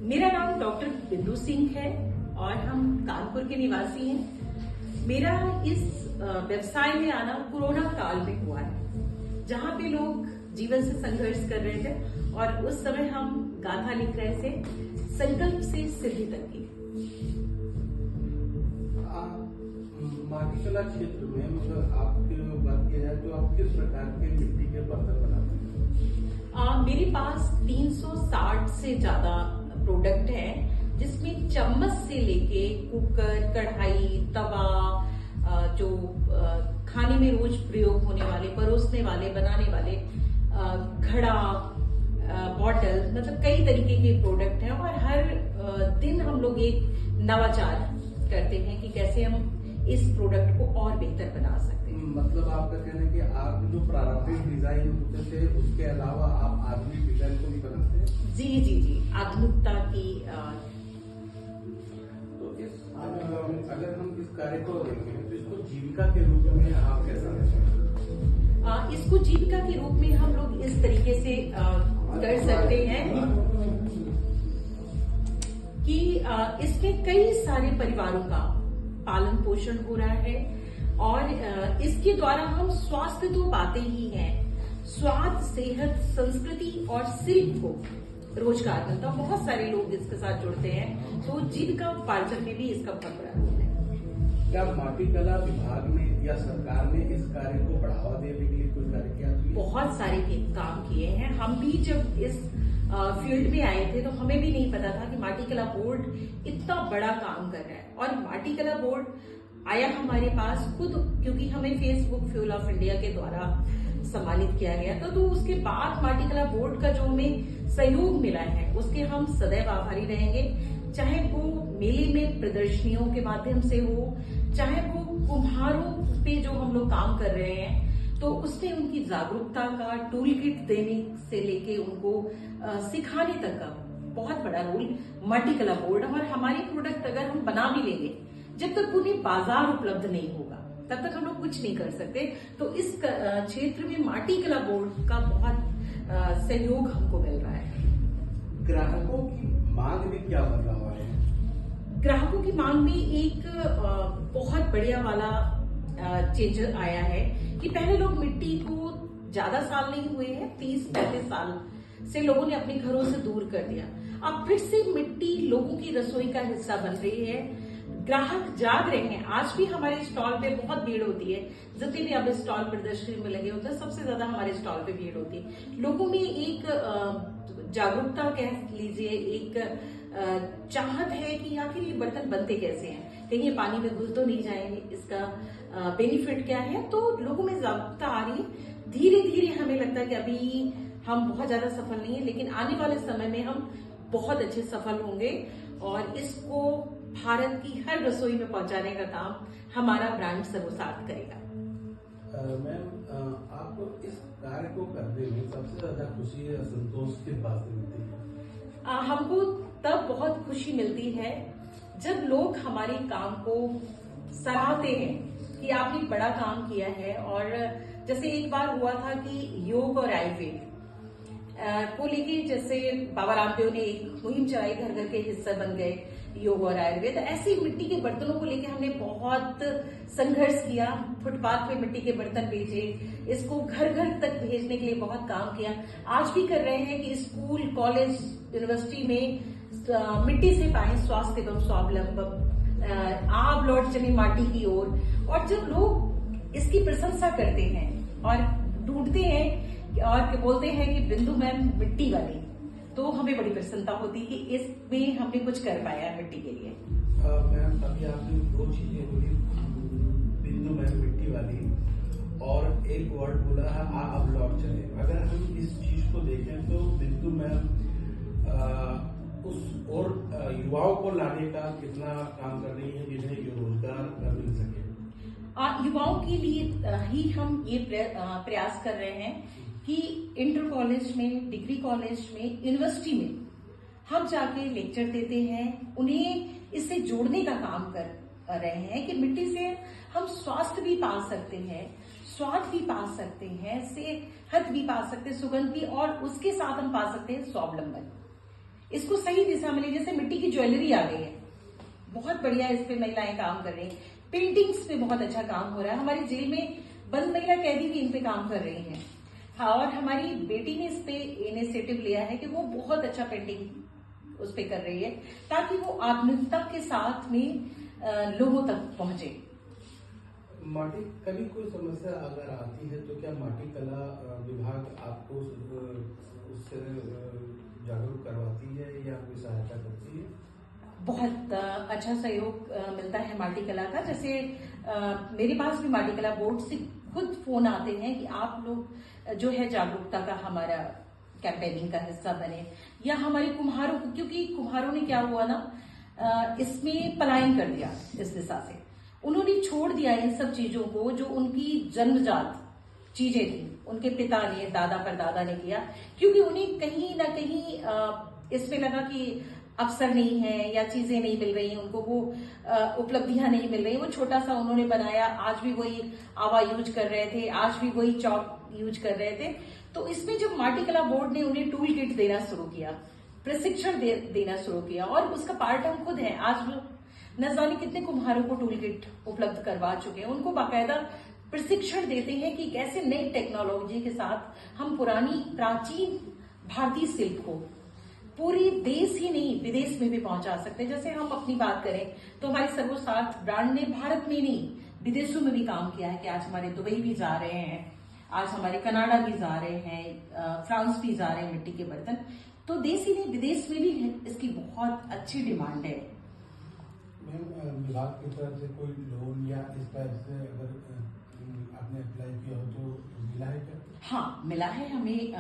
मेरा नाम डॉक्टर बिंदु सिंह है और हम कानपुर के निवासी हैं। मेरा इस व्यवसाय में आना कोरोना काल में हुआ है, जहाँ पे लोग जीवन से संघर्ष कर रहे थे और उस समय हम गाथा लिख रहे थे, संकल्प से सिद्धि तक की। माटीकला क्षेत्र में मतलब आपकी बात की जाए तो आप किस प्रकार के मिट्टी के बर्तन बनाते हैं? मेरे पास 360 से ज्यादा प्रोडक्ट है, जिसमें चम्मच से लेके कुकर, कढ़ाई, तवा, जो खाने में रोज प्रयोग होने वाले, परोसने वाले, बनाने वाले, घड़ा, बॉटल, मतलब कई तरीके के प्रोडक्ट हैं। और हर दिन हम लोग एक नवाचार करते हैं कि कैसे हम इस प्रोडक्ट को और बेहतर बना सकते हैं। मतलब आपका कहना है कि आप जो प्रारंभिक डिजाइन होते थे उसके अलावा आप आधुनिक डिजाइन को भी बनाते हैं? जी जी जी, आधुनिकता की। तो अगर हम इस कार्य को देखें तो इसको जीविका के रूप में आप कैसा देखते हैं? इसको जीविका के रूप में हम लोग इस तरीके से कर सकते हैं कि इसमें कई सारे परिवारों का पालन पोषण हो रहा है और इसके द्वारा हम स्वास्थ्य तो पाते ही हैं, स्वास्थ्य, सेहत, संस्कृति और शिल्प को रोजगार मिलता है। बहुत सारे लोग इसके साथ जुड़ते हैं, तो जीविका उपार्जन में भी इसका बहुत बड़ा रोल है। क्या माटीकला विभाग ने या सरकार ने इस कार्य को बढ़ावा देने के लिए कोई कार्य किया? बहुत सारे काम किए हैं। हम भी जब इस फील्ड में आए थे तो हमें भी नहीं पता था कि माटीकला बोर्ड इतना बड़ा काम कर रहा है। और माटीकला बोर्ड आया हमारे पास खुद, क्योंकि हमें फेसबुक फ्यूल ऑफ इंडिया के द्वारा सम्मानित किया गया था। तो उसके बाद माटीकला बोर्ड का जो हमें सहयोग मिला है उसके हम सदैव आभारी रहेंगे। चाहे वो मेले में प्रदर्शनियों के माध्यम से हो, चाहे वो कुम्हारों पे जो हम लोग काम कर रहे हैं, तो उसने उनकी जागरूकता का टूल किट देने से लेके उनको सिखाने तक का बहुत बड़ा रोल माटीकला बोर्ड। और हमारी प्रोडक्ट अगर हम बना भी लेंगे, जब तक उन्हें बाजार उपलब्ध नहीं होगा तब तक हम लोग कुछ नहीं कर सकते। तो इस क्षेत्र में माटीकला बोर्ड का बहुत सहयोग हमको मिल रहा है। ग्राहकों की मांग में क्या बदलाव आया है? ग्राहकों की मांग में एक बहुत बढ़िया वाला चेंज आया है कि पहले लोग मिट्टी को ज्यादा साल नहीं हुए हैं, 30-35 साल से लोगों ने अपने घरों से दूर कर दिया। अब फिर से मिट्टी लोगों की रसोई का हिस्सा बन रही है। ग्राहक जाग रहे हैं। आज भी हमारे स्टॉल पे बहुत भीड़ होती है। जितने भी अब स्टॉल प्रदर्शनी में लगे होते हैं, सबसे ज्यादा हमारे स्टॉल पे भीड़ होती है। लोगों में एक जागरूकता कह लीजिए, एक चाहत है कि आखिर ये बर्तन बनते कैसे हैं, कहीं ये पानी में घुल तो नहीं जाएंगे, इसका बेनिफिट क्या है। तो लोगों में जागरूकता आ रही है। धीरे धीरे हमें लगता है कि अभी हम बहुत ज्यादा सफल नहीं है, लेकिन आने वाले समय में हम बहुत अच्छे सफल होंगे और इसको भारत की हर रसोई में पहुंचाने का काम हमारा ब्रांड सर्वसार्थ करेगा। मैम, आपको इस कार्य को करने में सबसे ज्यादा खुशी या संतोष किस बात से मिलती है? हमको तब बहुत खुशी मिलती है जब लोग हमारे काम को सराहते हैं कि आपने बड़ा काम किया है। और जैसे एक बार हुआ था कि योग और आयुर्वेद को लेके, जैसे बाबा रामदेव ने एक मुहिम चलाई, घर घर के हिस्सा बन गए योग और आयुर्वेद। ऐसे मिट्टी के बर्तनों को लेके हमने बहुत संघर्ष किया। फुटपाथ पे मिट्टी के बर्तन भेजे, इसको घर घर तक भेजने के लिए बहुत काम किया। आज भी कर रहे हैं कि स्कूल, कॉलेज, यूनिवर्सिटी में मिट्टी से पाए स्वास्थ्य एवं स्वावलंबन, आप लौट चले माटी की ओर। और जब लोग इसकी प्रशंसा करते हैं और ढूंढते हैं और बोलते हैं कि बिंदु मैम मिट्टी वाली, तो हमें बड़ी प्रसन्नता होती है कि इसमें हमने कुछ कर पाया है मिट्टी के लिए। मैम, अभी आपने 2 चीजें बोली, बिंदु मैम मिट्टी वाली और एक वर्ड बोला है अब लौट चले। अगर हम इस चीज को देखें तो बिंदु मैम उस और युवाओं को लाने का कितना काम कर रही है जिन्हें ये रोजगार मिल सके? युवाओं के लिए ही हम ये प्रयास कर रहे हैं कि इंटर कॉलेज में, डिग्री कॉलेज में, यूनिवर्सिटी में हम जाके लेक्चर देते हैं, उन्हें इससे जोड़ने का काम कर रहे हैं कि मिट्टी से हम स्वास्थ्य भी पा सकते हैं, स्वाद भी पा सकते हैं, सेहत भी पा सकते हैं, सुगंध भी, और उसके साथ हम पा सकते हैं स्वावलंबन। इसको सही दिशा मिले। जैसे मिट्टी की ज्वेलरी आ गई है, बहुत बढ़िया इस पे महिलाएं काम कर रही हैं। पेंटिंग्स पे बहुत अच्छा काम हो रहा है। हमारी जेल में बंद महिला कैदी भी इन पे काम कर रही हैं। हाँ, और हमारी बेटी ने इस पे इनिशिएटिव लिया है कि वो बहुत अच्छा पेंटिंग उस पे कर रही है, ताकि वो आधुनिकता के साथ में लोगों तक पहुंचे। माटी कभी कोई समस्या अगर आती है तो क्या माटी कला विभाग आपको उससे जागरूक करवाती है या कोई सहायता करती है? बहुत अच्छा सहयोग मिलता है माटी कला का। जैसे मेरे पास भी माटी कला बोर्ड से खुद फोन आते हैं कि आप लोग जो है जागरूकता का हमारा कैंपेनिंग का हिस्सा बने, या हमारे कुम्हारों को, क्योंकि कुम्हारों ने क्या हुआ ना, इसमें पलायन कर दिया इस दिशा से। उन्होंने छोड़ दिया इन सब चीजों को जो उनकी जन्मजात चीजें थी, उनके पिता ने, दादा परदादा ने किया, क्योंकि उन्हें कहीं ना कहीं इसमें लगा कि अवसर नहीं है या चीजें नहीं मिल रही हैं उनको, वो उपलब्धियां नहीं मिल रही। वो छोटा सा उन्होंने बनाया, आज भी वही आवा यूज कर रहे थे, आज भी वही चौक यूज कर रहे थे। तो इसमें जब माटी कला बोर्ड ने उन्हें टूल किट देना शुरू किया, प्रशिक्षण देना शुरू किया, और उसका पार्ट हम खुद हैं। आज न जाने कितने कुम्हारों को टूल किट उपलब्ध करवा चुके हैं। उनको बाकायदा प्रशिक्षण देते हैं कि कैसे नई टेक्नोलॉजी के साथ हम पुरानी प्राचीन भारतीय शिल्प को पूरी देश ही नहीं विदेश में भी पहुंचा सकते हैं। जैसे हम अपनी बात करें तो हमारे सर्वसार्थ ब्रांड ने भारत में नहीं विदेशों में भी काम किया है कि आज हमारे दुबई भी जा रहे हैं, आज हमारे कनाडा भी जा रहे हैं, फ्रांस भी जा रहे हैं मिट्टी के बर्तन। तो देश ही नहीं विदेश में भी इसकी बहुत अच्छी डिमांड है। मैम, विभाग की तरफ से कोई लोन या इस टाइप से अगर आपने अप्लाई किया हो तो मिला है क्या? हाँ, मिला है हमें।